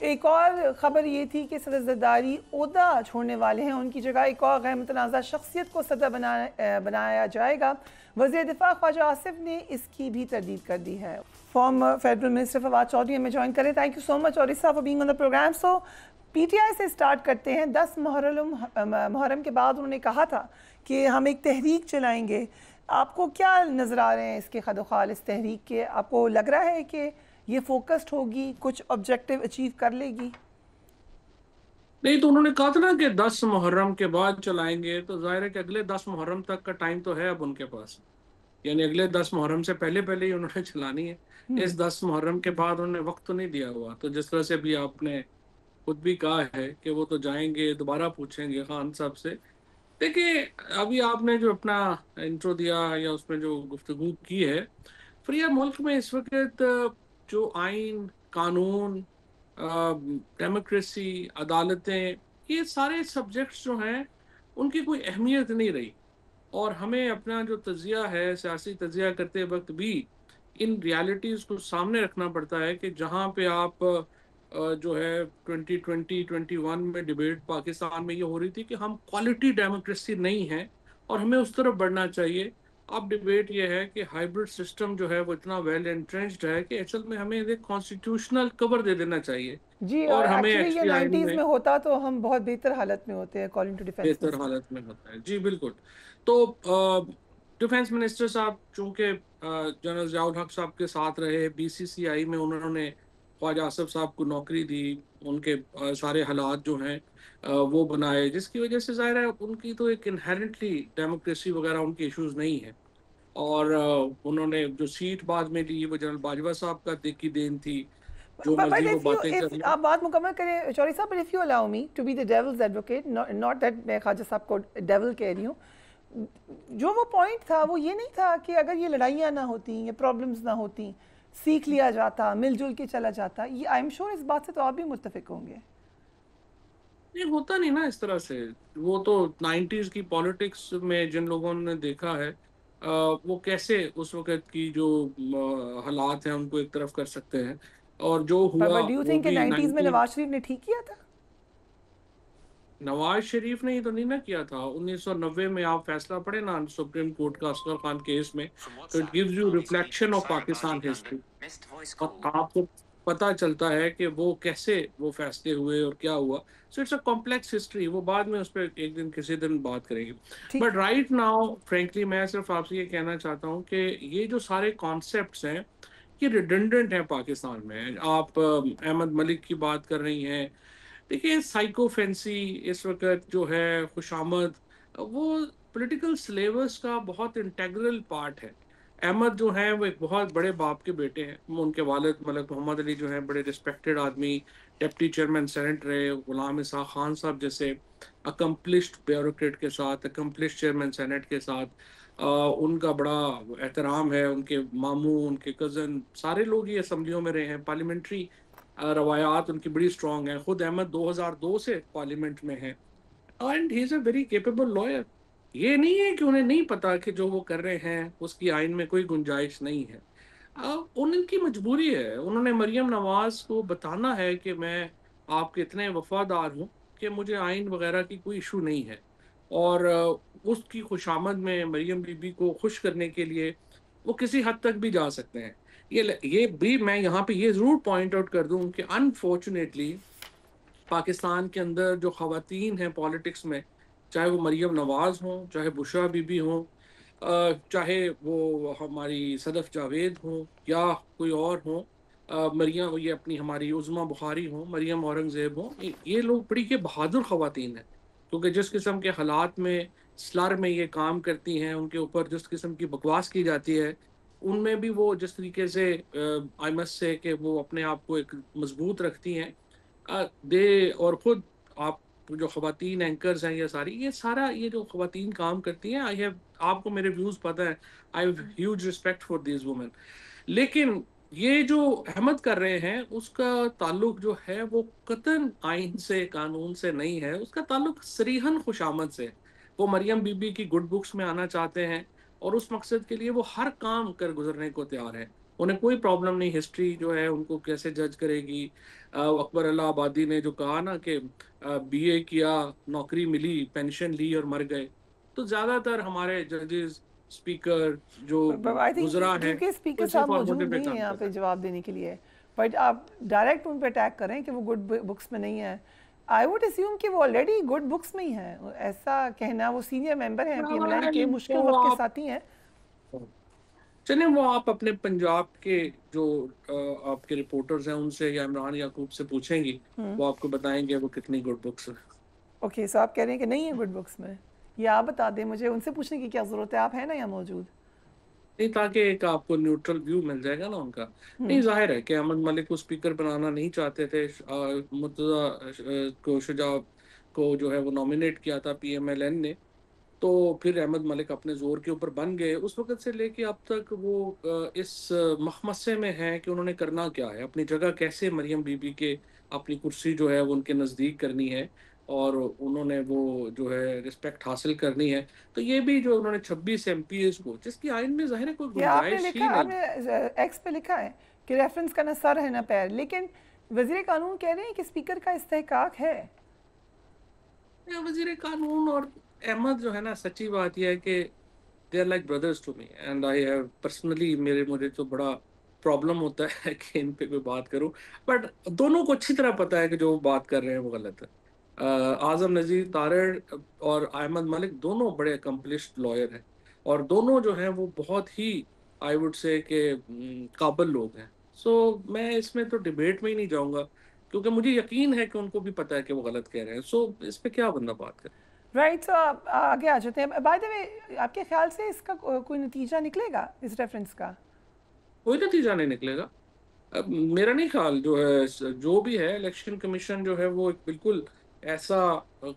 ایک اور خبر یہ تھی کہ صدر زرداری عہدہ چھوڑنے والے ہیں، ان کی جگہ ایک اور غیر متنازع شخصیت کو صدر بنایا جائے گا۔ وزیر دفاع خواجہ آصف نے اس کی بھی تردید کر دی ہے۔ Former federal minister Fawad Chaudhry ہمیں جوائن کریں۔ تھینک یو سو مچ عوری صاحب for being on the program. So P T I سے سٹارٹ کرتے ہیں۔ 10 محرم کے بعد انہوں نے کہا تھا کہ ہم ایک تحریک چلائیں گے۔ آپ کو کیا نظر آ رہے ہیں اس کے خد و خال اس تحریک کے؟ آپ کو لگ رہا ہے کہ یہ فوکسڈ ہوگی، کچھ آبجیکٹیو اچیو کر لے گی؟ نہیں، تو انہوں نے کہا تھا نا کہ 10 محرم کے بعد چلائیں گے، تو ظاہر ہے کہ اگلے 10 محرم تک کا ٹائم تو ہے اب ان کے پاس، یعنی اگلے 10 محرم سے پہلے ہی انہوں نے چلانی ہے۔ اس 10 محرم کے بعد انہوں نے وقت تو نہیں دیا ہوا، تو جس طرح سے بھی آپ نے خود بھی کہا ہے کہ وہ تو جائیں گے، دوبارہ پوچھیں گے خان صاحب سے۔ دیکھیں، ابھی آپ نے جو اپنا انٹرو دیا یا اس میں جو گفتگو کی ہے، فریہ ملک میں اس وقت جو آئین، قانون، ڈیموکریسی، عدالتیں، یہ سارے سبجیکٹس جو ہیں ان کی کوئی اہمیت نہیں رہی، اور ہمیں اپنا جو تجزیہ ہے، سیاسی تجزیہ کرتے وقت بھی ان ریالٹیز کو سامنے رکھنا پڑتا ہے کہ جہاں پہ آپ جو ہے 2021 میں ڈیبیٹ پاکستان میں یہ ہو رہی تھی کہ ہم کوالٹی ڈیموکریسی نہیں ہیں اور ہمیں اس طرف بڑھنا چاہیے۔ اب ڈیبیٹ یہ ہے کہ ہائیبرڈ سسٹم جو ہے وہ اتنا ویل انٹرنچڈ ہے کہ اصل میں ہمیں ایک کانسٹیٹیوشنل کور دے دینا چاہیے، جی، اور ہمیں ایکچولی یہ ایکچولی 90s میں ہوتا تو ہم بہت بہتر حالت میں ہوتے ہیں اکارڈنگ ٹو ڈیفینس بہتر حالت میں ہوتا ہے۔ جی بالکل۔ تو ڈیفینس منسٹر صاحب چونکہ جنرل ضیاء الحق صاحب کے ساتھ رہے، بی سی سی آئی میں انہوں نے خواجہ آصف صاحب کو نوکری دی، ان کے سارے حالات جو ہیں وہ بنائے، جس کی وجہ سے ظاہر ہے ان کی تو ایک انہیرنٹلی ڈیموکریسی وغیرہ ان کے ایشوز نہیں ہیں، اور انہوں نے جو سیٹ بعد میں لی وہ جنرل باجوہ صاحب کا کی دین تھی، جو مرضی وہ باتیں کریں۔ آپ بات مکمل کریں چوری صاحب، but if you allow me to be the devil's advocate, not that میں خواجہ صاحب کو ڈیول کہہ رہی ہوں، جو وہ پوائنٹ تھا وہ یہ نہیں تھا کہ اگر یہ لڑائیاں نہ ہوتی، یہ پرابلمز نہ ہوتی، سیکھ لیا جاتا، مل جل کے چلا جاتا، یہ آئی ایم شور اس بات سے تو آپ بھی متفق ہوں گے۔ نہیں ہوتا نہیں نا اس طرح سے، وہ تو 90s کی پالیٹکس میں جن لوگوں نے دیکھا ہے وہ کیسے اس وقت کی جو حالات ہیں ان کو ایک طرف کر سکتے ہیں، اور جو ہوا ڈو یو تھنک کہ 90s میں نواز شریف نے ٹھیک کیا تھا؟ نواز شریف نے ہی تو نہیں نہ کیا تھا۔ 1990 میں آپ فیصلہ پڑھیں نا سپریم کورٹ کا اصغر خان کیس میں، تو it gives you reflection of Pakistan history, اور آپ کو پتہ چلتا ہے کہ وہ کیسے وہ فیصلے ہوئے اور کیا ہوا۔ So it's a complex history, وہ بعد میں اس پہ ایک دن کسی دن بات کریں گے۔ بٹ رائٹ ناؤ فرینکلی میں صرف آپ سے یہ کہنا چاہتا ہوں کہ یہ جو سارے کانسیپٹس ہیں یہ ریڈنڈنٹ ہیں پاکستان میں۔ آپ احمد ملک کی بات کر رہی ہیں، دیکھیں سائیکو فینسی اس وقت جو ہے، خوش آمد، وہ پولیٹیکل سلیبس کا بہت انٹیگرل پارٹ ہے۔ احمد جو ہیں وہ ایک بہت بڑے باپ کے بیٹے ہیں، ان کے والد ملک محمد علی جو ہیں بڑے ریسپیکٹڈ آدمی، ڈپٹی چیئرمین سینٹ رہے، غلام اسحاق خان صاحب جیسے اکمپلشڈ بیوروکریٹ کے ساتھ، اکمپلشڈ چیئرمین سینٹ کے ساتھ ان کا بڑا احترام ہے۔ ان کے ماموں، ان کے کزن، سارے لوگ ہی اسمبلیوں میں رہے ہیں، پارلیمنٹری روایات ان کی بڑی اسٹرانگ ہیں۔ خود احمد 2002 سے پارلیمنٹ میں ہیں، and he is a very capable lawyer. یہ نہیں ہے کہ انہیں نہیں پتا کہ جو وہ کر رہے ہیں اس کی آئین میں کوئی گنجائش نہیں ہے، ان کی مجبوری ہے۔ انہوں نے مریم نواز کو بتانا ہے کہ میں آپ کے اتنے وفادار ہوں کہ مجھے آئین وغیرہ کی کوئی ایشو نہیں ہے، اور اس کی خوش آمد میں مریم بی بی کو خوش کرنے کے لیے وہ کسی حد تک بھی جا سکتے ہیں۔ یہ بھی میں یہاں پہ یہ ضرور پوائنٹ آؤٹ کر دوں کہ انفارچونیٹلی پاکستان کے اندر جو خواتین ہیں پالیٹکس میں، چاہے وہ مریم نواز ہوں، چاہے بشرا بی بی ہوں، چاہے وہ ہماری صدف جاوید ہوں یا کوئی اور ہوں، مریم یہ اپنی ہماری عظمیٰ بخاری ہوں، مریم اورنگزیب ہوں، یہ لوگ بڑی کے بہادر خواتین ہیں، کیونکہ جس قسم کے حالات میں سلر میں یہ کام کرتی ہیں، ان کے اوپر جس قسم کی بکواس کی جاتی ہے، ان میں بھی وہ جس طریقے سے آئی مسٹ سے کہ وہ اپنے آپ کو ایک مضبوط رکھتی ہیں اور خود آپ جو خواتین اینکرز ہیں، یہ سارا یہ جو خواتین کام کرتی ہیں، آپ کو میرے ویوز پتہ ہے، I have huge respect for these women, لیکن یہ جو احمد کر رہے ہیں اس کا تعلق جو ہے وہ قطعاً آئین سے، قانون سے نہیں ہے، اس کا تعلق صریحاً خوش آمد سے۔ وہ مریم بی بی کی گڈ بکس میں آنا چاہتے ہیں، اور اس مقصد کے لیے وہ ہر کام کر گزرنے کو تیار ہے۔ انہیں کوئی پرابلم نہیں، ہسٹری جو ہے ان کو کیسے جج کرے گی. اکبر اللہ آبادی نے جو کہا نا کہ بی اے کیا، نوکری ملی، پینشن لی اور مر گئے. تو زیادہ تر ہمارے ججز، اسپیکر جو آئی تھنک گزرا ہے، کیونکہ اسپیکر صاحب موجود نہیں ہیں یہاں پہ جواب دینے کے لیے، بٹ آپ ڈائریکٹ ان پہ اٹیک کریں کہ وہ گڈ بکس میں نہیں ہے. آئی ووڈ اسیوم کہ وہ آلریڈی گڈ بکس میں ہی ہیں. ایسا کہنا، وہ سینئر ممبر ہیں پی ایم ایل این کے، مشکل وقت کے ساتھی ہیں. چلیں وہ آپ اپنے پنجاب کے جو آپ کے رپورٹرز ہیں ان سے یا عمران یعقوب سے پوچھیں گی، وہ آپ کو بتائیں گے وہ کتنی گڈ بکس ہیں. اوکے، سو آپ کہہ رہے ہیں کہ نہیں ہے گڈ بکس میں، یا آپ بتا دیں مجھے، ان سے پوچھنے کی کیا ضرورت ہے، آپ ہیں نا یہاں موجود. نہیں، تاکہ ایک آپ کو نیوٹرل ویو مل جائے گا نا ان کا. نہیں، ظاہر ہے کہ احمد ملک کو اسپیکر بنانا نہیں چاہتے تھے. مرتضیٰ کو، شجاع کو جو ہے وہ نامینیٹ کیا تھا پی ایم ایل این نے، تو پھر احمد ملک اپنے زور کے اوپر بن گئے. اس وقت سے لے کے اب تک وہ اس مخمصے میں ہیں کہ انہوں نے کرنا کیا ہے، اپنی جگہ کیسے مریم بی بی کے اپنی کرسی جو ہے وہ ان کے نزدیک کرنی ہے، اور انہوں نے وہ جو ہے رسپیکٹ حاصل کرنی ہے. تو یہ بھی جو انہوں نے 26 ایم پی ایز کو، جس کی آئین میں ظاہر ہے کوئی یہ آپ نے گنجائش ہی لکھا، آپ نہیں. نے ایکس پہ لکھا ہے کہ ریفرنس کا نہ سر ہے نہ پیر، لیکن وزیر قانون کہہ رہے ہیں کہ اسپیکر کا استحقاق ہے. وزیر قانون اور احمد جو ہے نا، سچی بات یہ ہے کہ they are like brothers to me and I have personally مجھے تو بڑا پرابلم ہوتا ہے کہ ان پہ کوئی بات کروں، بٹ دونوں کو اچھی طرح پتا ہے کہ جو وہ بات کر رہے ہیں وہ غلط ہے. اعظم نذیر تارڑ اور احمد ملک دونوں بڑے اکمپلشڈ لائر ہیں، اور دونوں جو ہیں وہ بہت ہی آئی وڈ سے کہ قابل لوگ ہیں. سو میں اس میں تو ڈیبیٹ میں ہی نہیں جاؤں گا، کیونکہ مجھے یقین ہے کہ ان کو بھی پتا ہے کہ وہ غلط کہہ رہے ہیں. سو اس پہ کیا بندہ بات کرے. رائٹ، سو آپ آگے آ جاتے ہیں. بائی دا وے، آپ کے خیال سے اس کا کوئی نتیجہ نکلے گا اس ریفرنس کا؟ کوئی نتیجہ نہیں نکلے گا. اب میرا نہیں خیال جو ہے، جو بھی ہے الیکشن کمیشن جو ہے وہ بالکل ایسا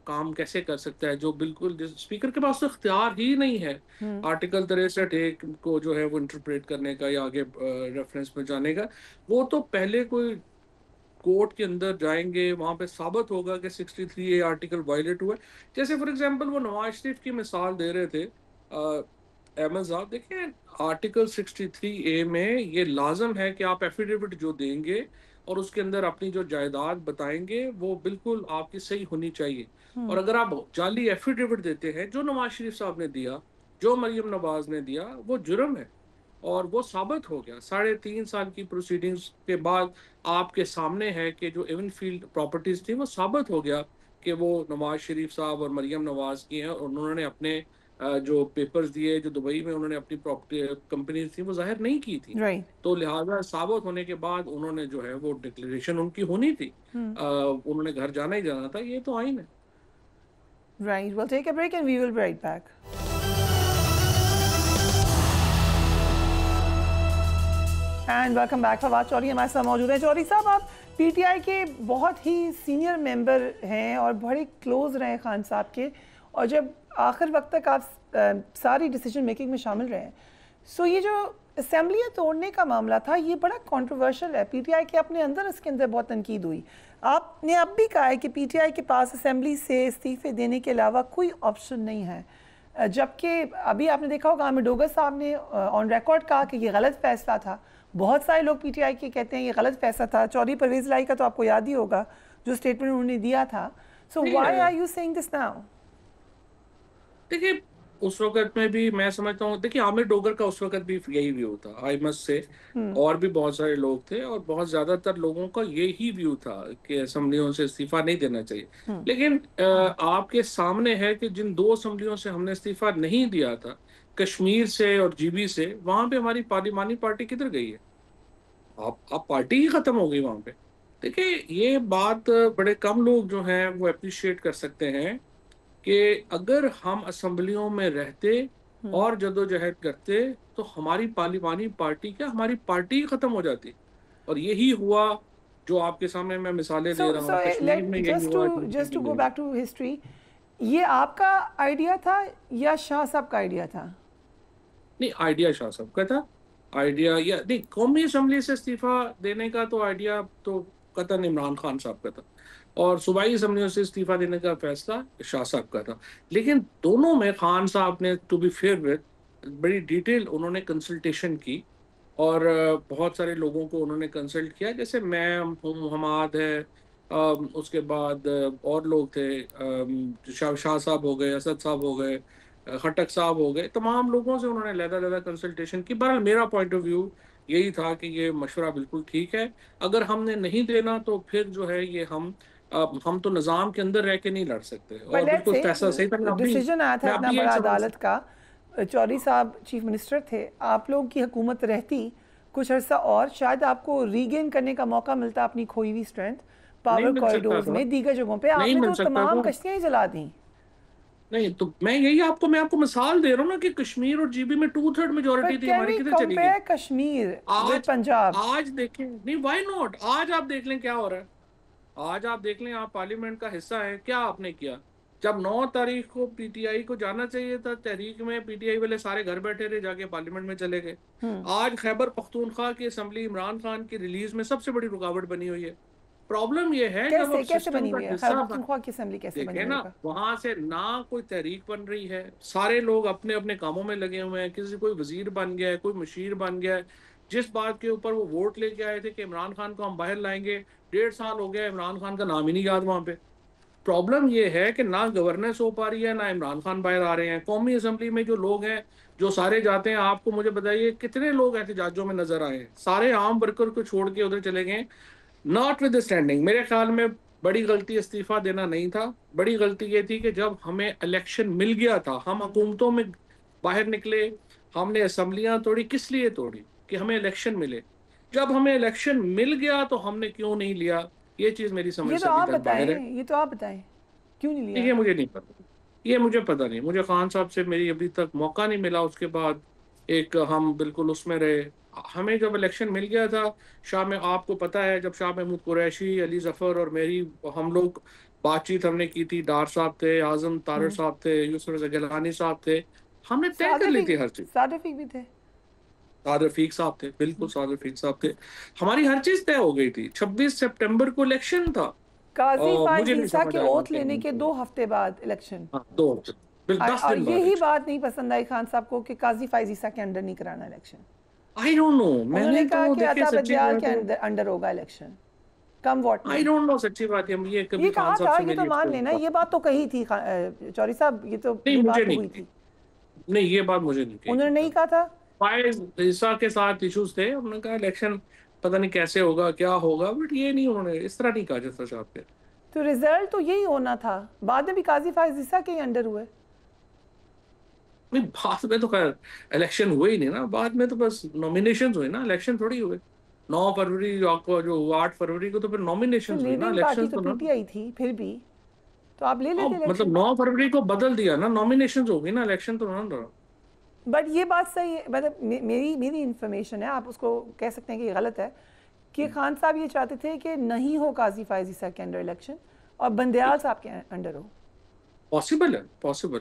کام کیسے کر سکتا ہے جو بالکل اسپیکر کے پاس تو اختیار ہی نہیں ہے آرٹیکل 63(1) کو جو ہے وہ انٹرپریٹ کرنے کا یا آگے ریفرنس میں جانے کا. وہ تو پہلے کوئی کورٹ کے اندر جائیں گے، وہاں پہ ثابت ہوگا کہ 63A آرٹیکل وائلیٹ ہوا ہے. جیسے فار ایگزامپل وہ نواز شریف کی مثال دے رہے تھے احمد صاحب، دیکھیں آرٹیکل 63A میں یہ لازم ہے کہ آپ ایفیڈیوٹ جو دیں گے اور اس کے اندر اپنی جو جائیداد بتائیں گے وہ بالکل آپ کی صحیح ہونی چاہیے. اور اگر آپ جعلی ایفیڈیوٹ دیتے ہیں، جو نواز شریف صاحب نے دیا، جو مریم نواز نے دیا، وہ جرم ہے، اور وہ ثابت ہو گیا 3.5 سال کی پروسیڈنگز کے بعد. آپ کے سامنے ہے کہ جو ایون فیلڈ پراپرٹیز تھی وہ ثابت ہو گیا کہ وہ نواز شریف صاحب اور مریم نواز کی ہیں، اور انہوں نے اپنے جو پیپرز دیے جو دبئی میں انہوں نے اپنی پراپرٹی کمپنیز تھیں وہ ظاہر نہیں کی تھی. تو لہٰذا ثابت ہونے کے بعد انہوں نے جو ہے وہ ڈکلیریشن ان کی ہونی تھی، انہوں نے گھر جانا ہی جانا تھا. یہ تو آئین ہے. Right, we'll take a break and we will be right back. And welcome back. Fawad Chaudhry ہمارے ساتھ موجود ہیں. چوہدری صاحب، آپ پی ٹی آئی کے بہت ہی سینئر ممبر ہیں اور بڑے کلوز رہے خان صاحب کے، اور جب آخر وقت تک آپ ساری ڈیسیجن میکنگ میں شامل رہے ہیں. سو یہ جو اسمبلیاں توڑنے کا معاملہ تھا یہ بڑا کنٹروورشل ہے. پی ٹی آئی کے اپنے اندر اس کے اندر بہت تنقید ہوئی. آپ نے اب بھی کہا ہے کہ پی ٹی آئی کے پاس اسمبلی سے استعفے دینے کے علاوہ کوئی آپشن نہیں ہے، جبکہ ابھی آپ نے دیکھا ہوگا عامر ڈوگر صاحب نے آن ریکارڈ کہا کہ یہ غلط فیصلہ تھا. بہت سارے لوگ پی ٹی آئی کے کہتے ہیں یہ غلط فیصلہ تھا. چودھری پرویز الہی کا تو آپ کو یاد ہی ہوگا جو اسٹیٹمنٹ انہوں نے دیا تھا. So why are you seeing this now? دیکھیے اس وقت میں بھی میں سمجھتا ہوں، دیکھیے عامر ڈوگر کا اس وقت بھی یہی ویو تھا، آئی مسٹ سے، اور بھی بہت سارے لوگ تھے اور بہت زیادہ تر لوگوں کا یہی ویو تھا کہ اسمبلیوں سے استعفیٰ نہیں دینا چاہیے. لیکن آپ کے سامنے ہے کہ جن 2 اسمبلیوں سے ہم نے استعفیٰ نہیں دیا تھا، کشمیر سے اور جی بی سے، وہاں پہ ہماری پارلیمانی پارٹی کدھر گئی ہے؟ آپ پارٹی ہی ختم ہو گئی وہاں پہ. دیکھیں یہ بات بڑے کم لوگ جو ہیں وہ اپریشیٹ کر سکتے ہیں کہ اگر ہم اسمبلیوں میں رہتے اور جدوجہد کرتے تو ہماری پارلیمانی پارٹی کیا، ہماری پارٹی ہی ختم ہو جاتی. اور یہی ہوا جو آپ کے سامنے میں مثالیں دے رہا ہوں. کشمیر میں یہی ہوا. Just to go back to history, یہ آپ کا آئیڈیا تھا یا شاہ صاحب کا آئیڈیا تھا؟ نہیں، آئیڈیا شاہ صاحب کا تھا. آئیڈیا یا نہیں، قومی اسمبلی سے استعفیٰ دینے کا تو آئیڈیا تو قطعاً عمران خان صاحب کا تھا، اور صوبائی اسمبلیوں سے استعفیٰ دینے کا فیصلہ شاہ صاحب کا تھا. لیکن دونوں میں خان صاحب نے ٹو بی فیئر وتھ بڑی ڈیٹیل انہوں نے کنسلٹیشن کی اور بہت سارے لوگوں کو انہوں نے کنسلٹ کیا، جیسے میں ہوں، حماد ہے، اس کے بعد اور لوگ تھے، شاہ صاحب ہو گئے، اسد صاحب ہو گئے، خٹک صاحب ہو گئے، تمام لوگوں سے انہوں نے علیحدہ کنسلٹیشن کی. بہرحال میرا پوائنٹ آف ویو یہی تھا کہ یہ مشورہ بالکل ٹھیک ہے. اگر ہم نے نہیں دینا تو پھر جو ہے یہ ہم تو نظام کے اندر رہ کے نہیں لڑ سکتے. اور بالکل فیصلہ صحیح تھا. ڈیسیجن آیا تھا اتنا بڑا عدالت کا، چودھری صاحب چیف منسٹر تھے، آپ لوگوں کی حکومت رہتی کچھ عرصہ اور شاید آپ کو ریگین کرنے کا موقع ملتا اپنی کھوئی ہوئی اسٹرینتھ پاور کوریڈورز میں، دیگر جگہوں پہ. آپ نے تو تمام کشتیاں ہی جلا دیں. نہیں تو میں آپ کو مثال دے رہا ہوں نا کہ کشمیر اور جی بی میں 2/3 میجورٹی تھی ہماری، کدھر چلی گئی؟ کشمیر پنجاب آج دیکھیں، نہیں وائی ناٹ، آج آپ دیکھ لیں کیا ہو رہا ہے. آج آپ دیکھ لیں، آپ پارلیمنٹ کا حصہ ہیں، کیا آپ نے کیا؟ جب 9 تاریخ کو پی ٹی آئی کو جانا چاہیے تھا تحریک میں، پی ٹی آئی والے سارے گھر بیٹھے رہے، جا کے پارلیمنٹ میں چلے گئے. آج خیبر پختونخوا کی اسمبلی عمران خان کی ریلیز میں سب سے بڑی رکاوٹ بنی ہوئی ہے. پرابلم یہ ہے جب آپ سسٹم کا حصہ دیکھیں نا، وہاں سے نہ کوئی تحریک بن رہی ہے، سارے لوگ اپنے اپنے کاموں میں لگے ہوئے ہیں، کسی کوئی وزیر بن گیا ہے، کوئی مشیر بن گیا ہے. جس بات کے اوپر وہ ووٹ لے کے آئے تھے کہ عمران خان کو ہم باہر لائیں گے، 1.5 سال ہو گیا عمران خان کا نام ہی نہیں یاد وہاں پہ. پرابلم یہ ہے کہ نہ گورننس ہو پا رہی ہے، نہ عمران خان باہر آ رہے ہیں. قومی اسمبلی میں جو لوگ ہیں جو سارے جاتے ہیں، آپ کو مجھے بتائیے کتنے لوگ احتجاجوں میں نظر آئے ہیں؟ سارے عام ورکر کو چھوڑ کے ادھر چلے گئے. Not with standing. میرے خیال میں بڑی غلطی استعفیٰ دینا نہیں تھا، بڑی غلطی یہ تھی کہ جب ہمیں الیکشن مل گیا تھا، ہم حکومتوں میں باہر نکلے، ہم نے اسمبلیاں توڑی. کس لیے توڑی؟ کہ ہمیں الیکشن ملے. جب ہمیں الیکشن مل گیا تو ہم نے کیوں نہیں لیا؟ یہ چیز میری سمجھ سے ابھی تک باہر ہے. یہ تو آپ بتائیں کیوں نہیں لیا؟ یہ مجھے نہیں پتا، یہ مجھے پتا نہیں. مجھے خان صاحب سے میری ابھی تک موقع نہیں ملا. اس کے بعد ایک ہم بالکل اس میں رہے. ہمیں جب الیکشن مل گیا تھا، شاہ میں آپ کو پتا ہے جب شاہ محمود قریشی، علی ظفر اور میری ہم لوگ بات چیت ہم نے کی تھی، ڈار صاحب تھے، اعظم طارر صاحب تھے، یوسف گیلانی صاحب تھے، ہم نے طے کر لی تھی ہر چیز. سعد رفیق بھی تھے، سعد رفیق صاحب تھے، بالکل سعد رفیق صاحب تھے. ہماری ہر چیز طے ہو گئی تھی. 26 سپٹمبر کو الیکشن تھا. قاضی فائز عیسیٰ کے اوتھ لینے کے 2 ہفتے بعد الیکشن. 2 ہفتے، 10 اور دن بعد. یہی بات نہیں پسند آئی خان صاحب کو کہ قاضی فائز عیسیٰ کے انڈر نہیں کرانا الیکشن. I don't know. انہوں نے کہا کہ عطا بدیال کے انڈر ہوگا election, come what. I don't know. سچی بات ہے، یہ کبھی یہ کہا تھا، یہ تو مان لینا، یہ بات تو کہی تھی چوری صاحب، یہ تو بات ہوئی تھی. نہیں، یہ بات مجھے نہیں کہی. انہوں نے نہیں کہا تھا. فائز عیسیٰ کے ساتھ ایشوز تھے، انہوں نے کہا الیکشن پتہ نہیں کیسے ہوگا، کیا ہوگا، بٹ یہ نہیں، انہوں نے اس طرح نہیں کہا جس طرح صاحب کے. تو ریزلٹ تو یہی ہونا تھا. بعد میں بھی قاضی فائز عیسیٰ کے ہی انڈر ہوئے. نہیں، بعد میں تو خیر الیکشن ہوئے ہی نہیں نا، بعد میں تو بس نومینیشنز ہوئے نا، الیکشن تھوڑی ہوئے. 9 فروری کو جو 8 فروری کو تو پھر نومینیشنز ہوئے نا، الیکشن تو پی ٹی آئی تھی پھر بھی، تو آپ لے لیتے. مطلب 9 فروری کو بدل دیا نا، نومینیشنز ہو گئی نا، الیکشن تو نہ رہا. بٹ یہ بات صحیح ہے، مطلب میری انفارمیشن ہے، آپ اس کو کہہ سکتے ہیں کہ یہ غلط ہے، کہ خان صاحب یہ چاہتے تھے کہ نہیں ہو قاضی فائز عیسیٰ کے انڈر الیکشن اور بندیال صاحب کے انڈر ہو. پاسبل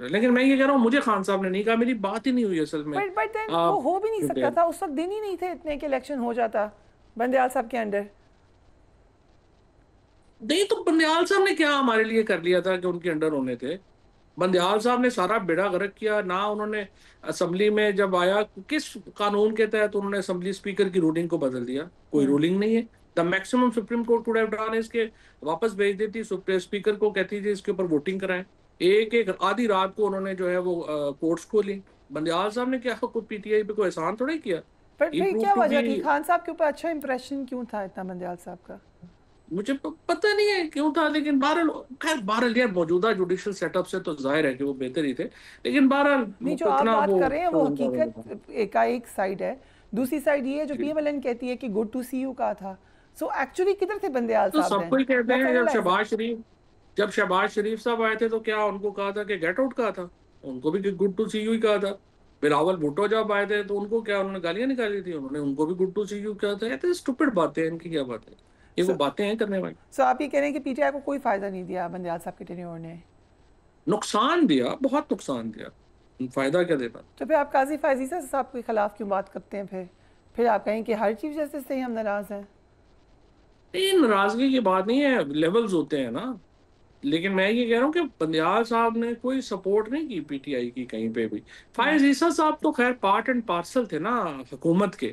ہے، لیکن میں یہ کہہ رہا ہوں مجھے خان صاحب نے نہیں کہا، میری بات ہی نہیں ہوئی اصل میں. بٹ دین وہ ہو بھی نہیں سکتا تھا، اس وقت دن ہی نہیں تھے اتنے کہ الیکشن ہو جاتا بندیال صاحب کے انڈر. نہیں تو بندیال صاحب نے کیا ہمارے لیے کر لیا تھا کہ ان کے انڈر ہونے تھے؟ بندیال صاحب نے سارا بیڑا غرق کیا. نہ انہوں نے اسمبلی میں جب آیا، کس قانون کے تحت انہوں نے اسمبلی اسپیکر کی رولنگ کو بدل دیا؟ کوئی رولنگ نہیں ہے. The maximum Supreme Court could have done اس کے واپس بھیج دیتی، اسپیکر کو کہتی تھی اس کے اوپر ووٹنگ کرائیں. ایک آدھی رات کو انہوں نے جو ہے وہ کورٹس کھولی. بندیال صاحب نے کیا پی ٹی آئی پہ کوئی احسان تھوڑا کیا. پر پھر کیا وجہ تھی؟ خان صاحب کے اوپر اچھا امپریشن کیوں تھا اتنا بندیال صاحب کا؟ مجھے پتہ نہیں ہے کیوں تھا، لیکن بہرحال یار موجودہ جوڈیشل سیٹ اپ سے تو ظاہر ہے کہ وہ بہتر ہی تھے. لیکن بہرحال نہیں، جو آپ بات کر رہے ہیں وہ حقیقت ایک سائڈ ہے. دوسری سائڈ یہ ہے جو پی ایم ایل این کہتی ہے کہ گڈ ٹو سی یو کہا تھا. سو ایکچولی کدھر تھے بندیال صاحب؟ سب کوئی کہتے ہیں جب شہباز شریف صاحب آئے تھے تو کیا ان کو کہا تھا کہ گیٹ آؤٹ کہا تھا؟ ان کو بھی گڈ ٹو سی یو ہی کہا تھا. بلاول بھٹو جب آئے تھے تو ان کو کیا انہوں نے گالیاں نکالی تھی؟ انہوں نے ان کو بھی گڈ ٹو سی یو کہا تھا. یہ تو اسٹوپڈ باتیں ہیں، ان کی کیا باتیں، یہ وہ باتیں ہیں کرنے والی. سو آپ یہ کہہ رہے ہیں کہ پی ٹی آئی کو کوئی فائدہ نہیں دیا بندیال صاحب کے ٹینیور نے؟ نقصان دیا، بہت نقصان دیا، فائدہ کیا دیتا. تو پھر آپ قاضی فائز عیسیٰ صاحب کے خلاف کیوں بات کرتے ہیں؟ پھر آپ کہیں کہ ہر چیف جسٹس سے ہی ہم ناراض ہیں. نہیں، ناراضگی کی بات نہیں ہے، لیولز ہوتے ہیں نا. لیکن میں یہ کہہ رہا ہوں کہ بندیال صاحب نے کوئی سپورٹ نہیں کی پی ٹی آئی کی کہیں پہ بھی. فائز عیسیٰ صاحب تو خیر پارٹ اینڈ پارسل تھے نا حکومت کے.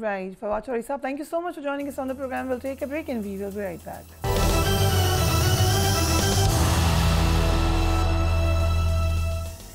Right, Fawad Chaudhry Saab, thank you so much for joining us on the program. We'll take a break and we will be right back.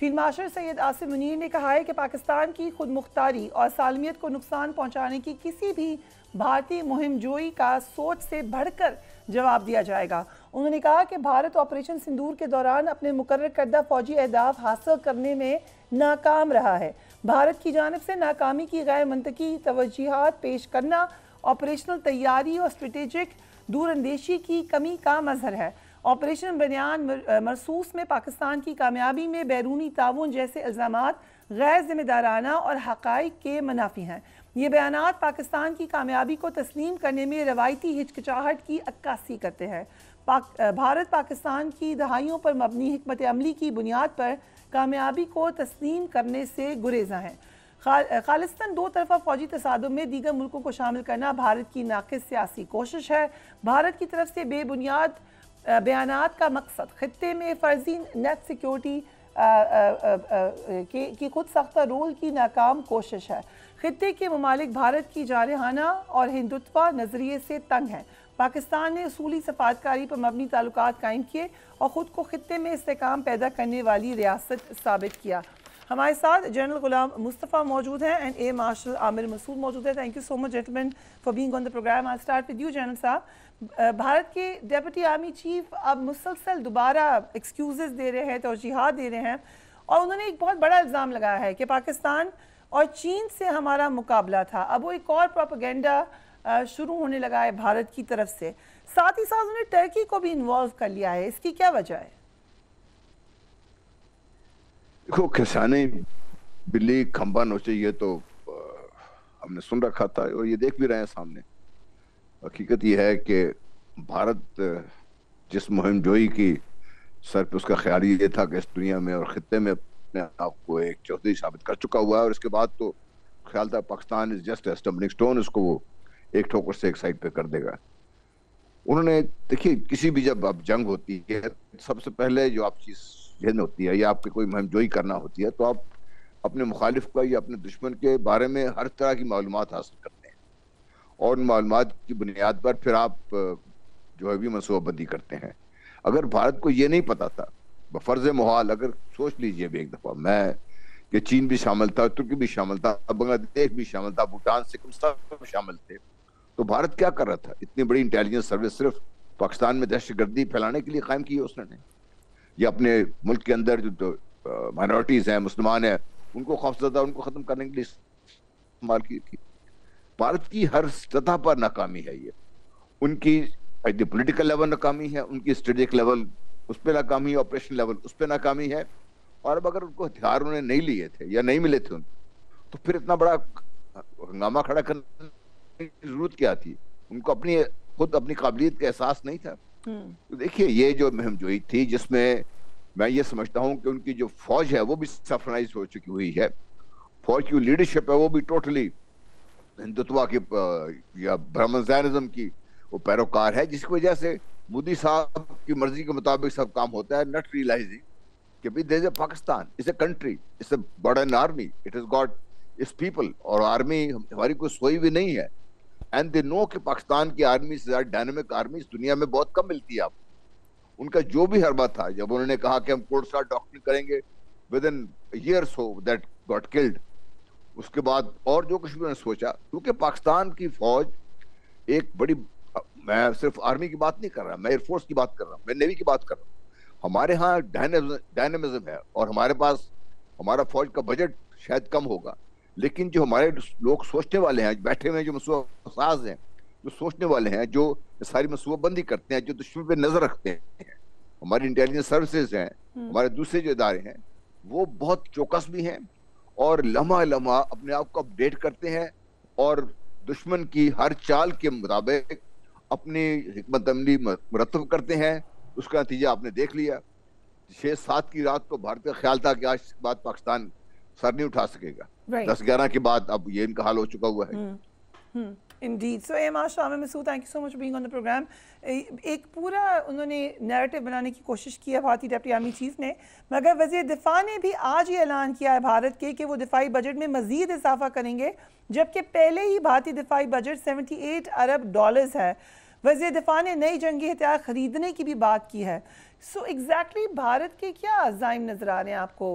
Field marshal Syed Asif Munir نے کہا ہے کہ پاکستان کی خود مختاری اور سالمیت کو نقصان پہنچانے کی کسی بھی بھارتی مہم جوئی کا سوچ سے بڑھ کر جواب دیا جائے گا۔ انہوں نے کہا کہ بھارت آپریشن سندور کے دوران اپنے مقرر کردہ فوجی اہداف حاصل کرنے میں ناکام رہا ہے۔ بھارت کی جانب سے ناکامی کی غیر منطقی توجیہات پیش کرنا آپریشنل تیاری اور اسٹریٹجک دور اندیشی کی کمی کا مظہر ہے۔ آپریشن بنیان مرصوص میں پاکستان کی کامیابی میں بیرونی تعاون جیسے الزامات غیر ذمہ دارانہ اور حقائق کے منافی ہیں۔ یہ بیانات پاکستان کی کامیابی کو تسلیم کرنے میں روایتی ہچکچاہٹ کی عکاسی کرتے ہیں۔ بھارت پاکستان کی دہائیوں پر مبنی حکمت عملی کی بنیاد پر کامیابی کو تسلیم کرنے سے گریزاں ہیں۔ خالصتاً دو طرفہ فوجی تصادم میں دیگر ملکوں کو شامل کرنا بھارت کی ناقص سیاسی کوشش ہے۔ بھارت کی طرف سے بے بنیاد بیانات کا مقصد خطے میں فرضی نیٹ سیکیورٹی کی خود ساختہ رول کی ناکام کوشش ہے۔ خطے کے ممالک بھارت کی جارحانہ اور ہندوتوا نظریے سے تنگ ہیں۔ پاکستان نے اصولی سفارتکاری پر مبنی تعلقات قائم کیے اور خود کو خطے میں استحکام پیدا کرنے والی ریاست ثابت کیا۔ ہمارے ساتھ جنرل غلام مصطفیٰ موجود ہیں and air marshal Amir Masood موجود ہیں۔ Thank you so much gentleman for being on the program. I start with you general صاحب۔ بھارت کے ڈیپٹی آرمی چیف اب مسلسل دوبارہ ایکسکیوزز دے رہے ہیں، توجیحات دے رہے ہیں، اور انہوں نے ایک بہت بڑا الزام لگایا ہے کہ پاکستان اور چین سے ہمارا مقابلہ تھا۔ اب وہ ایک اور پروپیگنڈا شروع ہونے لگا ہے بھارت کی طرف سے، ساتھ ہی ساتھ انہوں نے ٹرکی کو بھی انوالو کر لیا ہے۔ اس کی کیا وجہ ہے؟ دیکھو، کسانے بلی کھمبا نوچے، یہ تو ہم نے سن رکھا تھا اور یہ دیکھ بھی رہے ہیں سامنے۔ حقیقت یہ ہے کہ بھارت جس مہم جوئی کی سر پہ اس کا خیال یہ تھا کہ اس دنیا میں اور خطے میں اپنے آپ کو ایک چوہدری ثابت کر چکا ہوا ہے، اور اس کے بعد تو خیال تھا Pakistan is just a stumbling stone, اس کو وہ ایک ٹھوکر سے ایک سائڈ پہ کر دے گا۔ انہوں نے دیکھیے، کسی بھی جب اب جنگ ہوتی ہے سب سے پہلے جو آپ چیز ذہن ہوتی ہے یا آپ کی کوئی مہم جوئی کرنا ہوتی ہے تو آپ اپنے مخالف کا یا اپنے دشمن کے بارے میں ہر طرح کی معلومات حاصل کرتے ہیں، اور ان معلومات کی بنیاد پر پھر آپ جو ہے بھی منصوبہ بندی کرتے ہیں۔ اگر بھارت کو یہ نہیں پتا تھا بفرض محال، اگر سوچ لیجئے بھی ایک دفعہ میں کہ چین بھی شامل تھا، ترکی بھی شامل تھا، بنگلہ دیش بھی شامل تھا، بھوٹان سکم سب شامل تھے، تو بھارت کیا کر رہا تھا؟ اتنی بڑی انٹیلیجنس سروس صرف پاکستان میں دہشت گردی پھیلانے کے لیے قائم کی ہے اس نے، یا اپنے ملک کے اندر جو مائنورٹیز ہیں، مسلمان ہیں، ان کو خوفزدہ، ان کو ختم کرنے کے لیے استعمال کی تھی۔ بھارت کی ہر سطح پر ناکامی ہے، یہ ان کی پولیٹیکل لیول ناکامی ہے، ان کی اسٹریٹجک لیول اس پہ ناکامی ہے، آپریشن لیول اس پہ ناکامی ہے، اور اب اگر ان کو ہتھیار انہیں نہیں لیے تھے یا نہیں ملے تھے ان تو پھر اتنا بڑا ہنگامہ کھڑا کرنے کی ضرورت کیا تھی؟ ان کو خود اپنی قابلیت کا احساس نہیں تھا۔ تو دیکھیے، یہ جو مہم جوئی تھی جس میں میں یہ سمجھتا ہوں کہ ان کی جو فوج ہے وہ بھی سیفرنائز ہو چکی ہوئی ہے، فوج کی لیڈرشپ ہے وہ بھی ٹوٹلی ہندوتوا کی یا برہمن زائنزم کی وہ پیروکار ہے، جس کی وجہ سے مودی صاحب کی مرضی کے مطابق سب کام ہوتا ہے، ناٹ ریئلائزنگ کہ بھی دیر از اے پاکستان، از اے کنٹری، از اے بڑا N army, it has got its people, اور آرمی ہماری کوئی سوئی بھی نہیں ہے، اینڈ دے نو کہ پاکستان کی آرمی سے زیادہ ڈائنامک آرمی اس دنیا میں بہت کم ملتی ہے آپ کو۔ ان کا جو بھی حربہ تھا، جب انہوں نے کہا کہ ہم کوڈ سٹار ڈاکٹرنگ کریں گے with in years who that got killed, اس کے بعد اور جو کچھ بھی انہوں نے سوچا، کیونکہ پاکستان کی فوج ایک بڑی، میں صرف آرمی کی بات نہیں کر رہا، میں ایئر فورس کی بات کر رہا ہوں، میں نیوی کی بات کر رہا ہوں۔ ہمارے ہاں ڈائنامزم ہے، اور ہمارے پاس ہمارا فوج کا بجٹ شاید کم ہوگا، لیکن جو ہمارے لوگ سوچنے والے ہیں، بیٹھے ہوئے ہیں، جو منصوبہ ساز ہیں، جو سوچنے والے ہیں، جو ساری منصوبہ بندی کرتے ہیں، جو دشمن پہ نظر رکھتے ہیں، ہماری انٹیلیجنس سروسز ہیں، ہمارے دوسرے جو ادارے ہیں، وہ بہت چوکس بھی ہیں اور لمحہ لمحہ اپنے آپ کو اپڈیٹ کرتے ہیں، اور دشمن کی ہر چال کے مطابق اپنی حکمت عملی مرتب کرتے ہیں۔ اس کا نتیجہ آپ نے دیکھ لیا، 6-7 کی رات کو بھارت کا خیال تھا کہ آج کے بعد پاکستان سر نہیں اٹھا سکے گا، 10-11 کے بعد اب یہ ان کا حال ہو چکا ہوا ہے۔ Indeed. So, ماشاء اللہ مسعود, thank you so much for being on the program. ایک پورا انہوں نے نیریٹو بنانے کی کوشش کی ہے بھارتی ڈپٹی آرمی چیف نے، مگر وزیر دفاع نے بھی آج ہی اعلان کیا ہے بھارت کے کہ وہ دفاعی بجٹ میں مزید اضافہ کریں گے، جبکہ پہلے ہی بھارتی دفاعی بجٹ $78 ارب ہے۔ وزیر دفاع نے نئی جنگی ہتھیار خریدنے کی بھی بات کی ہے۔ سو ایگزیکٹلی بھارت کے کیا عزائم نظر آ رہے ہیں آپ کو؟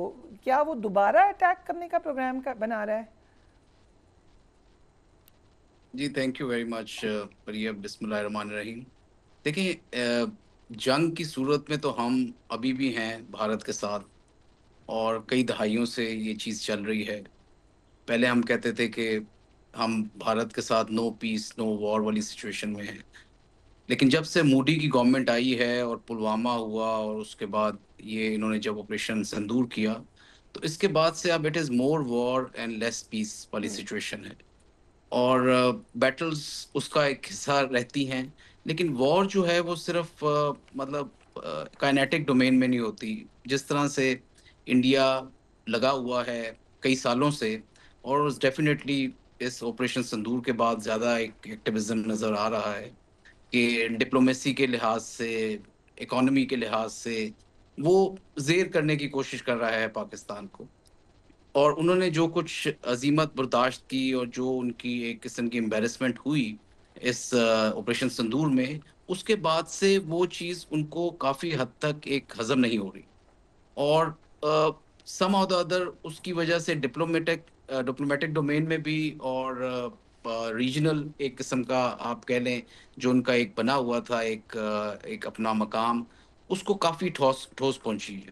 کیا وہ دوبارہ اٹیک کرنے کا پروگرام بنا رہا ہے؟ جی تھینک یو ویری مچ پریہ. بسم اللہ الرحمن الرحیم. دیکھیں جنگ کی صورت میں تو ہم ابھی بھی ہیں بھارت کے ساتھ، اور کئی دہائیوں سے یہ چیز چل رہی ہے. پہلے ہم کہتے تھے کہ ہم بھارت کے ساتھ نو پیس نو وار والی سچویشن میں ہیں، لیکن جب سے مودی کی گورنمنٹ آئی ہے اور پلوامہ ہوا اور اس کے بعد یہ انہوں نے جب آپریشن سندور کیا، تو اس کے بعد سے اب it is more war and لیس پیس والی سچویشن ہے. اور بیٹلز اس کا ایک حصہ رہتی ہیں، لیکن وار جو ہے وہ صرف مطلب کائنیٹک ڈومین میں نہیں ہوتی. جس طرح سے انڈیا لگا ہوا ہے کئی سالوں سے، اور ڈیفینیٹلی اس آپریشن سندور کے بعد زیادہ ایک ایکٹیویزم نظر آ رہا ہے کہ ڈپلومیسی کے لحاظ سے، اکانومی کے لحاظ سے وہ زیر کرنے کی کوشش کر رہا ہے پاکستان کو. اور انہوں نے جو کچھ عزیمت برداشت کی اور جو ان کی ایک قسم کی امبیرسمنٹ ہوئی اس آپریشن سندور میں، اس کے بعد سے وہ چیز ان کو کافی حد تک ایک ہضم نہیں ہو رہی. اور سم آف دا ادر اس کی وجہ سے ڈپلومیٹک ڈومین میں بھی اور ریجنل ایک قسم کا آپ کہہ لیں جو ان کا ایک بنا ہوا تھا ایک اپنا مقام، اس کو کافی ٹھوس پہنچی ہے.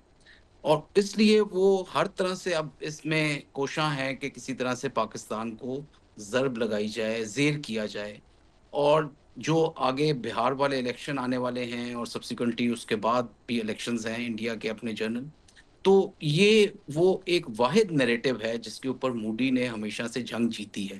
اور اس لیے وہ ہر طرح سے اب اس میں کوشاں ہے کہ کسی طرح سے پاکستان کو ضرب لگائی جائے، زیر کیا جائے. اور جو آگے بہار والے الیکشن آنے والے ہیں اور سبسیکوئنٹلی اس کے بعد بھی الیکشنز ہیں انڈیا کے اپنے جنرل، تو یہ وہ ایک واحد نیریٹو ہے جس کے اوپر مودی نے ہمیشہ سے جنگ جیتی ہے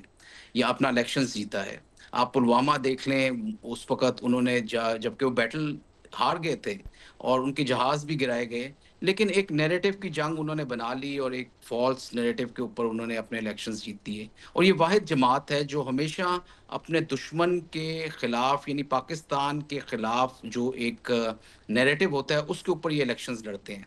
یا اپنا الیکشنز جیتا ہے. آپ پلوامہ دیکھ لیں، اس وقت انہوں نے جبکہ وہ بیٹل ہار گئے تھے اور ان کے جہاز بھی گرائے گئے، لیکن ایک نیریٹو کی جنگ انہوں نے بنا لی اور ایک فالس نیریٹو کے اوپر انہوں نے اپنے الیکشنز جیت دیے. اور یہ واحد جماعت ہے جو ہمیشہ اپنے دشمن کے خلاف، یعنی پاکستان کے خلاف جو ایک نیریٹو ہوتا ہے اس کے اوپر یہ الیکشنز لڑتے ہیں.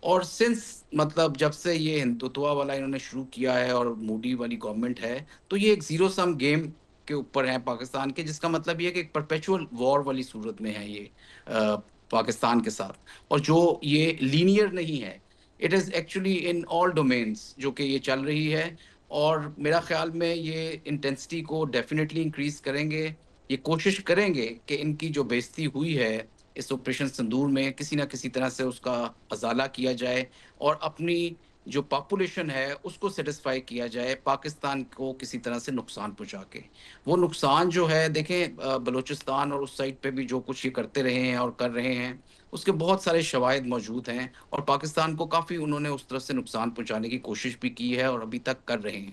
اور سنس مطلب جب سے یہ ہندوتوا والا انہوں نے شروع کیا ہے اور مودی والی گورنمنٹ ہے، تو یہ ایک زیرو سم گیم کے اوپر ہے پاکستان کے، جس کا مطلب یہ ہے کہ ایک پرپیچول وار والی صورت میں ہے یہ پاکستان کے ساتھ. اور جو یہ لینئر نہیں ہے، it is actually in all domains جو کہ یہ چل رہی ہے. اور میرا خیال میں یہ انٹینسٹی کو ڈیفینیٹلی انکریز کریں گے. یہ کوشش کریں گے کہ ان کی جو بے عزتی ہوئی ہے اس آپریشن سندور میں کسی نہ کسی طرح سے اس کا ازالہ کیا جائے اور اپنی جو پاپولیشن ہے اس کو سیٹسفائی کیا جائے، پاکستان کو کسی طرح سے نقصان پہنچا کے. وہ نقصان جو ہے دیکھیں بلوچستان اور اس سائڈ پہ بھی جو کچھ یہ کرتے رہے ہیں اور کر رہے ہیں، اس کے بہت سارے شواہد موجود ہیں، اور پاکستان کو کافی انہوں نے اس طرف سے نقصان پہنچانے کی کوشش بھی کی ہے اور ابھی تک کر رہے ہیں.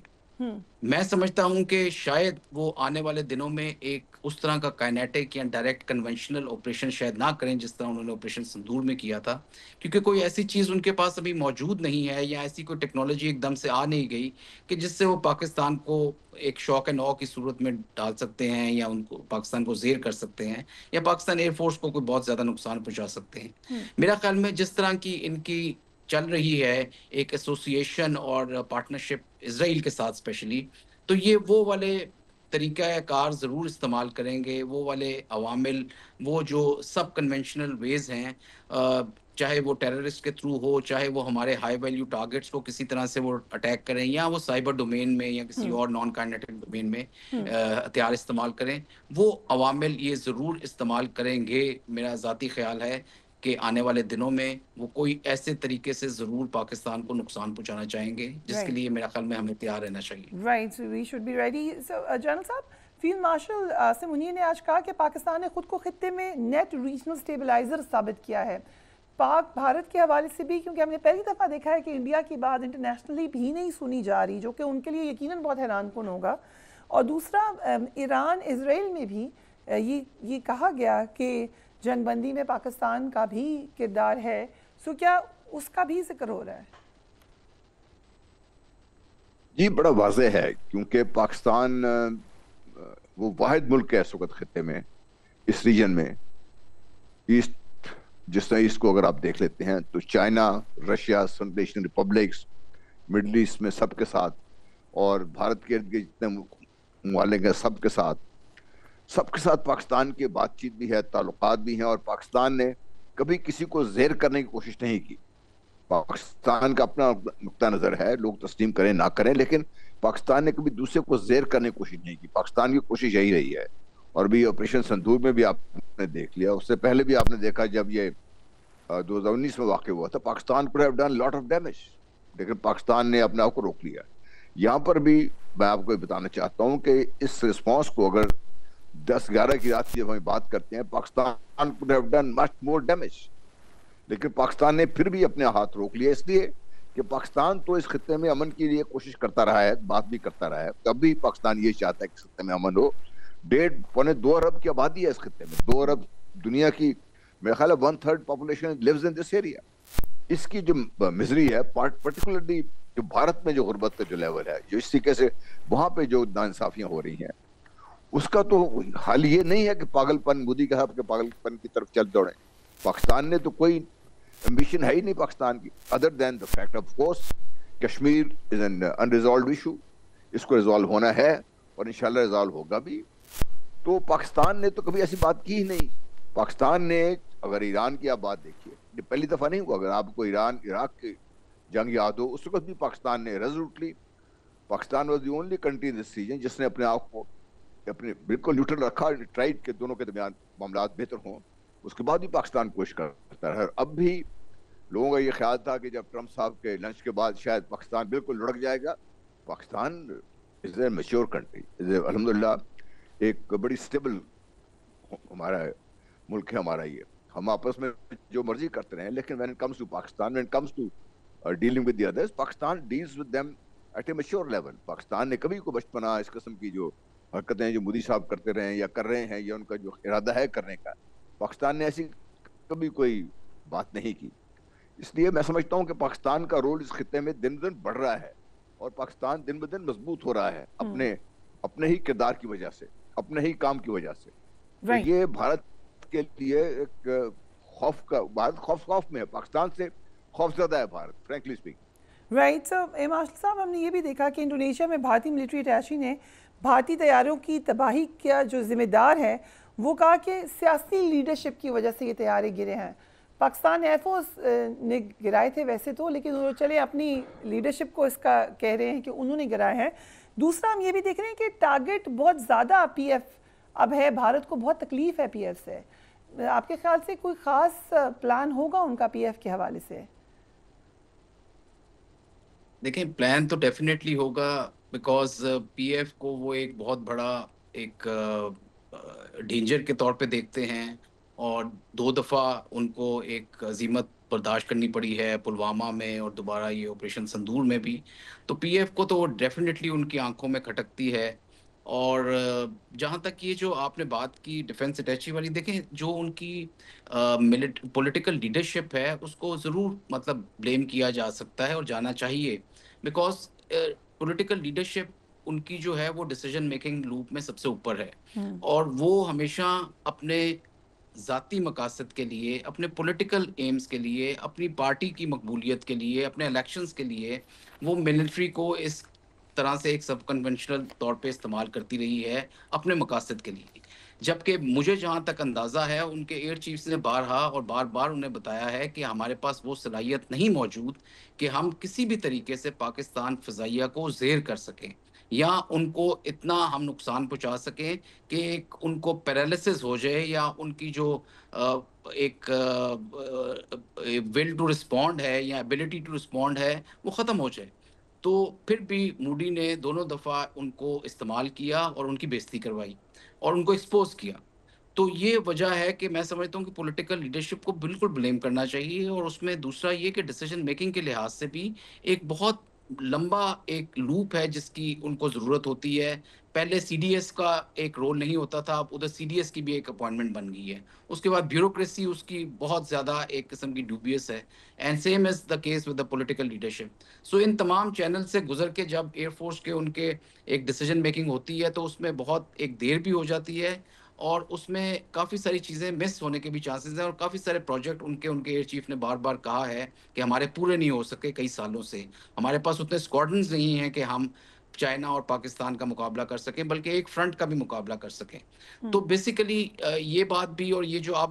میں سمجھتا ہوں کہ شاید وہ آنے والے دنوں میں ایک اس طرح کا کائنیٹک یا ڈائریکٹ کنونشنل آپریشن شاید نہ کریں جس طرح انہوں نے آپریشن سندور میں کیا تھا، کیونکہ کوئی ایسی چیز ان کے پاس ابھی موجود نہیں ہے یا ایسی کوئی ٹیکنالوجی ایک دم سے آ نہیں گئی کہ جس سے وہ پاکستان کو ایک شوک اینڈ آ کی صورت میں ڈال سکتے ہیں یا ان کو پاکستان کو زیر کر سکتے ہیں یا پاکستان ایئر فورس کو کوئی بہت زیادہ نقصان پہنچا سکتے ہیں. میرا خیال میں جس طرح کی ان کی چل رہی ہے ایک ایسوسیشن اور پارٹنرشپ اسرائیل کے ساتھ اسپیشلی، تو یہ وہ والے طریقہ کار ضرور استعمال کریں گے، وہ والے عوامل، وہ جو سب کنونشنل ویز ہیں، چاہے وہ ٹیررسٹ کے تھرو ہو، چاہے وہ ہمارے ہائی ویلیو ٹارگٹس کو کسی طرح سے وہ اٹیک کریں، یا وہ سائبر ڈومین میں یا کسی اور نان کائنیٹک ڈومین میں ہتھیار استعمال کریں، وہ عوامل یہ ضرور استعمال کریں گے. میرا ذاتی خیال ہے کہ آنے والے دنوں میں وہ کوئی ایسے طریقے سے ضرور پاکستان کو نقصان پہنچانا چاہیں گے جس کے لیے میرا خیال میں ہمیں تیار رہنا چاہیے. Right, we should be ready. General صاحب، فیلڈ مارشل عاصم منیر نے آج کہا کہ پاکستان نے خود کو خطے میں نیٹ ریجنل اسٹیبلائزر ثابت کیا ہے. پاک بھارت کے حوالے سے بھی، کیونکہ ہم نے پہلی دفعہ دیکھا ہے کہ انڈیا کی بات انٹرنیشنلی بھی نہیں سنی جا رہی، جو کہ ان کے لیے یقیناً بہت حیران کن ہوگا. اور دوسرا، ایران اسرائیل میں بھی یہ کہا گیا کہ جنگ بندی میں پاکستان کا بھی کردار ہے. سو کیا اس کا بھی ذکر ہو رہا ہے؟ جی بڑا واضح ہے، کیونکہ پاکستان وہ واحد ملک ہے اس وقت خطے میں، اس ریجن میں. ایسٹ، جس طرح ایسٹ کو اگر آپ دیکھ لیتے ہیں تو China, Russia, central Asian republics, middle east میں سب کے ساتھ، اور بھارت کے ارد گرد جتنے ممالک ہیں سب کے ساتھ پاکستان کی بات چیت بھی ہے، تعلقات بھی ہیں. اور پاکستان نے کبھی کسی کو زیر کرنے کی کوشش نہیں کی. پاکستان کا اپنا نقطہ نظر ہے, لوگ تسلیم کریں نہ کریں, لیکن پاکستان نے کبھی دوسرے کو زیر کرنے کی کوشش نہیں کی. پاکستان کی کوشش یہی رہی ہے, اور بھی آپریشن سندور میں بھی آپ نے دیکھ لیا, اس سے پہلے بھی آپ نے دیکھا جب یہ 2019 میں واقع ہوا تھا, Pakistan could have done lot of damage, لیکن پاکستان نے اپنے آپ کو روک لیا. یہاں پر بھی میں آپ کو بتانا چاہتا ہوں کہ اس رسپانس کو اگر 10-11 کی رات کی جب ہم بات کرتے ہیں, Pakistan could have done much more damage, لیکن پاکستان نے پھر بھی اپنے ہاتھ روک لیا, اس لیے کہ پاکستان تو اس خطے میں امن کے لیے کوشش کرتا رہا ہے, بات بھی کرتا رہا ہے. تب بھی پاکستان یہ چاہتا ہے کہ اس خطے میں امن ہو. 1.5-2 ارب کی آبادی ہے اس خطے میں, 2 ارب دنیا کی میرا خیال ہے 1/3 population lives in this area. اس کی جو مزری ہے, پرٹیکولرلی جو بھارت میں جو غربت کا جو لیول ہے, جو اس طریقے سے وہاں پہ جو ناانصافیاں ہو رہی ہیں, اس کا تو حال یہ نہیں ہے کہ پاگل پن, مودی کہا کہ پاگل پن کی طرف چل دوڑیں. پاکستان نے تو کوئی امبیشن ہے ہی نہیں پاکستان کی, other than the fact of course Kashmir is an unresolved issue, اس کو ریزالو ہونا ہے اور انشاءاللہ ریزالو ہوگا بھی. تو پاکستان نے تو کبھی ایسی بات کی ہی نہیں. پاکستان نے, اگر ایران کی آپ بات دیکھیے, یہ پہلی دفعہ نہیں ہوا, اگر آپ کو ایران عراق کی جنگ یاد ہو, اس وقت بھی پاکستان نے resolutely, Pakistan was the only country in this region جس نے اپنے آپ کو اپنے بالکل نیوٹرل رکھا, ٹرائیڈ کے دونوں کے درمیان معاملات بہتر ہوں. اس کے بعد بھی پاکستان کوشش کرتا رہا. اب بھی لوگوں کا یہ خیال تھا کہ جب ٹرمپ صاحب کے لنچ کے بعد شاید پاکستان بالکل لڑک جائے گا. پاکستان از اے میچور کنٹری, الحمدللہ ایک بڑی اسٹیبل ہمارا ملک ہے ہمارا. یہ ہم آپس میں جو مرضی کرتے رہے, لیکن when it comes to Pakistan, when it comes to dealing with the others, Pakistan deals with them at a mature level. Pakistan نے کبھی کو بچپنا اس قسم کی جو حرکتیں جو مودی صاحب کرتے رہے ہیں یا کر رہے ہیں, یا ان کا جو ارادہ ہے کرنے کا, پاکستان نے ایسی کبھی کوئی بات نہیں کی. اس لیے میں سمجھتا ہوں کہ پاکستان کا رول اس خطے میں دن بدن بڑھ رہا ہے, اور پاکستان دن بدن مضبوط ہو رہا ہے اپنے ہی کردار کی وجہ سے, اپنے ہی کام کی وجہ سے. یہ بھارت کے لیے ایک خوف کا, بھارت خوف میں ہے, پاکستان سے خوف زیادہ ہے بھارت, فرینکلی اسپیکنگ. رائٹ. سو مارشل صاحب, ہم نے یہ بھی دیکھا کہ انڈونیشیا میں بھارتی ملٹری اٹیچی نے بھارتی طیاروں کی تباہی کا جو ذمہ دار ہے وہ کہا کہ سیاسی لیڈرشپ کی وجہ سے یہ طیارے گرے ہیں. پاکستان ایئر فورس نے گرائے تھے ویسے تو, لیکن وہ چلے اپنی لیڈرشپ کو اس کا کہہ رہے ہیں کہ انہوں نے گرائے ہیں. دوسرا ہم یہ بھی دیکھ رہے ہیں کہ ٹارگٹ بہت زیادہ پی ایف اب ہے, بھارت کو بہت تکلیف ہے پی ایف سے. آپ کے خیال سے کوئی خاص پلان ہوگا ان کا پی ایف کے حوالے سے؟ دیکھیں, پلان تو ڈیفینیٹلی ہوگا, بیکاز پی ایف کو وہ ایک بہت بڑا ایک ڈینجر کے طور پہ دیکھتے ہیں, اور 2 دفعہ ان کو ایک عظیمت برداشت کرنی پڑی ہے, پلوامہ میں اور دوبارہ یہ آپریشن سندور میں بھی. تو پی ایف کو تو ڈیفینیٹلی ان کی آنکھوں میں کھٹکتی ہے. اور جہاں تک یہ جو آپ نے بات کی ڈیفنس اٹیچی والی, دیکھیں جو ان کی پولیٹیکل لیڈرشپ ہے اس کو ضرور مطلب بلیم کیا جا سکتا ہے اور جانا چاہیے, بیکاز پولیٹیکل لیڈرشپ ان کی جو ہے وہ ڈیسیجن میکنگ لوپ میں سب سے اوپر ہے, اور وہ ہمیشہ اپنے ذاتی مقاصد کے لیے, اپنے پولیٹیکل ایمز کے لیے, اپنی پارٹی کی مقبولیت کے لیے, اپنے الیکشنز کے لیے وہ ملٹری کو اس طرح سے ایک سب کنونشنل طور پہ استعمال کرتی رہی ہے اپنے مقاصد کے لیے. جبکہ مجھے جہاں تک اندازہ ہے, ان کے ایئر چیفز نے بارہا اور بار بار انہیں بتایا ہے کہ ہمارے پاس وہ صلاحیت نہیں موجود کہ ہم کسی بھی طریقے سے پاکستان فضائیہ کو زیر کر سکیں, یا ان کو اتنا ہم نقصان پہنچا سکیں کہ ان کو پیرالیسس ہو جائے, یا ان کی جو ایک ول ٹو رسپونڈ ہے یا ایبلٹی ٹو رسپونڈ ہے وہ ختم ہو جائے. تو پھر بھی مودی نے دونوں دفعہ ان کو استعمال کیا اور ان کی بےزتی کروائی اور ان کو ایکسپوز کیا. تو یہ وجہ ہے کہ میں سمجھتا ہوں کہ پولیٹیکل لیڈرشپ کو بالکل بلیم کرنا چاہیے, اور اس میں دوسرا یہ کہ ڈیسیجن میکنگ کے لحاظ سے بھی ایک بہت لمبا ایک لوپ ہے جس کی ان کو ضرورت ہوتی ہے. پہلے سی ڈی ایس کا ایک رول نہیں ہوتا تھا, اب ادھر سی ڈی ایس کی بھی ایک اپوائنٹمنٹ بن گئی ہے. اس کے بعد بیوروکریسی اس کی بہت زیادہ ایک قسم کی ڈوبیس ہے, and same is the case with the political leadership. So ان تمام چینل سے گزر کے جب ایئر فورس کے ان کے ایک ڈیسیجن میکنگ ہوتی ہے تو اس میں بہت ایک دیر بھی ہو جاتی ہے, اور اس میں کافی ساری چیزیں مس ہونے کے بھی چانسز ہیں, اور کافی سارے پروجیکٹ ان کے ایئر چیف نے بار بار کہا ہے کہ ہمارے پورے نہیں ہو سکے کئی سالوں سے. ہمارے پاس اتنے اسکواڈرنز نہیں ہیں کہ ہم چائنا اور پاکستان کا مقابلہ کر سکیں, بلکہ ایک فرنٹ کا بھی مقابلہ کر سکیں. تو بیسیکلی یہ بات بھی, اور یہ جو آپ